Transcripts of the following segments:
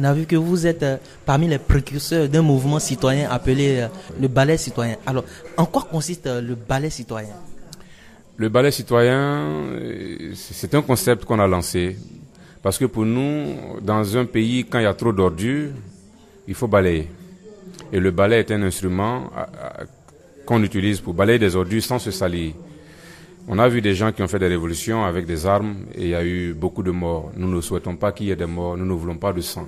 On a vu que vous êtes parmi les précurseurs d'un mouvement citoyen appelé le ballet citoyen. Alors, en quoi consiste le ballet citoyen? Le ballet citoyen, c'est un concept qu'on a lancé. Parce que pour nous, dans un pays, quand il y a trop d'ordures, il faut balayer. Et le balai est un instrument qu'on utilise pour balayer des ordures sans se salir. On a vu des gens qui ont fait des révolutions avec des armes et il y a eu beaucoup de morts. Nous ne souhaitons pas qu'il y ait des morts, nous ne voulons pas de sang.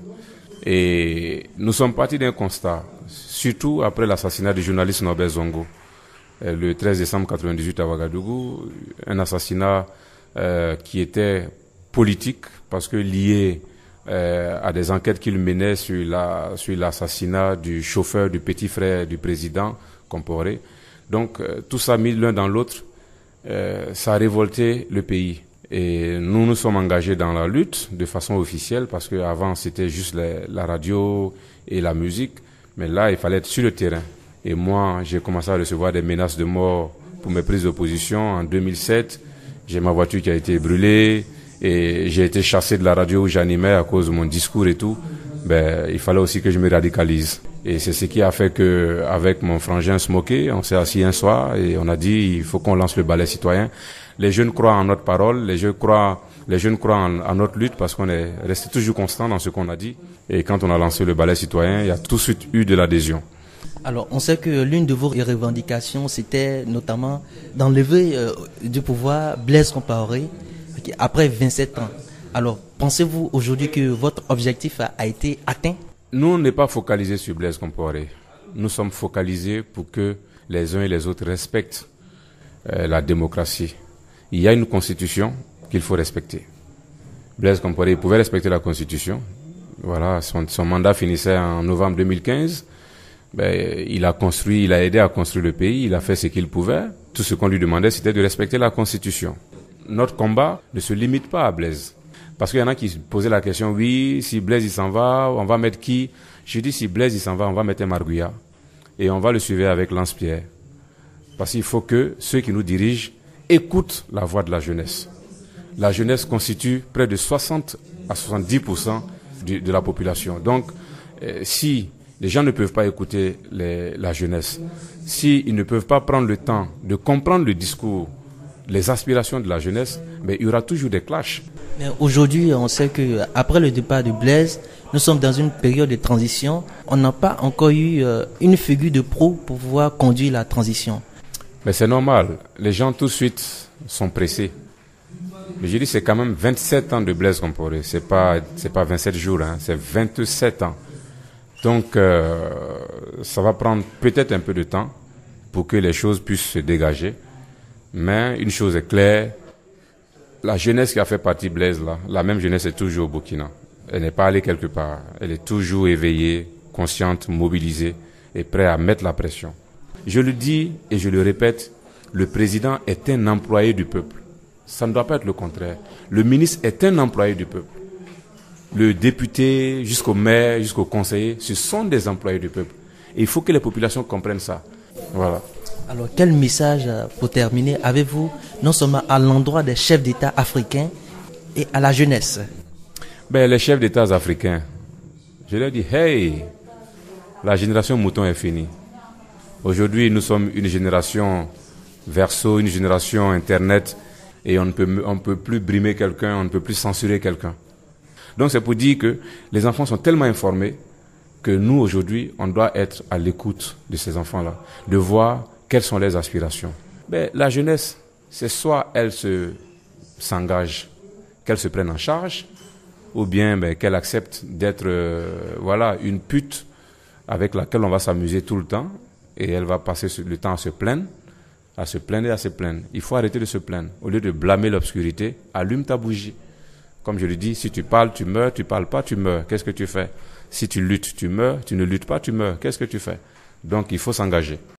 Et nous sommes partis d'un constat, surtout après l'assassinat du journaliste Norbert Zongo, le 13 décembre 1998 à Ouagadougou, un assassinat qui était politique parce que lié à des enquêtes qu'il menait sur l'assassinat du chauffeur du petit frère du président Compaoré. Donc tout ça mis l'un dans l'autre, ça a révolté le pays. Et nous nous sommes engagés dans la lutte de façon officielle parce qu'avant c'était juste la radio et la musique, mais là il fallait être sur le terrain. Et moi j'ai commencé à recevoir des menaces de mort pour mes prises de position en 2007. J'ai ma voiture qui a été brûlée et j'ai été chassé de la radio où j'animais à cause de mon discours et tout. Il fallait aussi que je me radicalise. Et c'est ce qui a fait que, avec mon frangin Smokey, on s'est assis un soir et on a dit il faut qu'on lance le ballet citoyen. Les jeunes croient en notre parole, les jeunes croient en notre lutte parce qu'on est resté toujours constant dans ce qu'on a dit. Et quand on a lancé le ballet citoyen, il y a tout de suite eu de l'adhésion. Alors, on sait que l'une de vos revendications, c'était notamment d'enlever du pouvoir Blaise Compaoré après 27 ans. Alors, pensez-vous aujourd'hui que votre objectif a été atteint? Nous, on n'est pas focalisés sur Blaise Compaoré. Nous sommes focalisés pour que les uns et les autres respectent la démocratie. Il y a une constitution qu'il faut respecter. Blaise Compaoré pouvait respecter la constitution. Voilà, son mandat finissait en novembre 2015. Il a aidé à construire le pays, il a fait ce qu'il pouvait. Tout ce qu'on lui demandait, c'était de respecter la constitution. Notre combat ne se limite pas à Blaise. Parce qu'il y en a qui se posaient la question, oui, si Blaise il s'en va, on va mettre qui? Je dis, si Blaise il s'en va, on va mettre un Marguya. Et on va le suivre avec Lance-Pierre. Parce qu'il faut que ceux qui nous dirigent écoutent la voix de la jeunesse. La jeunesse constitue près de 60 à 70% de la population. Donc, si les gens ne peuvent pas écouter la jeunesse, s'ils ne peuvent pas prendre le temps de comprendre le discours, les aspirations de la jeunesse, il y aura toujours des clashs. Mais aujourd'hui, on sait que après le départ de Blaise, nous sommes dans une période de transition. On n'a pas encore eu une figure de pro pour pouvoir conduire la transition. Mais c'est normal. Les gens tout de suite sont pressés. Mais je dis c'est quand même 27 ans de Blaise Compaoré. C'est pas 27 jours, hein, c'est 27 ans. Donc ça va prendre peut-être un peu de temps pour que les choses puissent se dégager. Mais une chose est claire, la jeunesse qui a fait partie de Blaise, là, la même jeunesse est toujours au Burkina. Elle n'est pas allée quelque part. Elle est toujours éveillée, consciente, mobilisée et prête à mettre la pression. Je le dis et je le répète, le président est un employé du peuple. Ça ne doit pas être le contraire. Le ministre est un employé du peuple. Le député, jusqu'au maire, jusqu'au conseiller, ce sont des employés du peuple. Et il faut que les populations comprennent ça. Voilà. Alors, quel message, pour terminer, avez-vous, non seulement à l'endroit des chefs d'État africains et à la jeunesse? Les chefs d'État africains, je leur dis, hey, la génération mouton est finie. Aujourd'hui, nous sommes une génération verso, une génération Internet, et on ne peut plus brimer quelqu'un, on ne peut plus censurer quelqu'un. Donc, c'est pour dire que les enfants sont tellement informés que nous, aujourd'hui, on doit être à l'écoute de ces enfants-là, de voir quelles sont les aspirations. La jeunesse, c'est soit elle s'engage, qu'elle se prenne en charge, ou bien qu'elle accepte d'être une pute avec laquelle on va s'amuser tout le temps, et elle va passer le temps à se plaindre et à se plaindre. Il faut arrêter de se plaindre. Au lieu de blâmer l'obscurité, allume ta bougie. Comme je le dis, si tu parles, tu meurs, tu parles pas, tu meurs. Qu'est-ce que tu fais? Si tu luttes, tu meurs, tu ne luttes pas, tu meurs. Qu'est-ce que tu fais? Donc il faut s'engager.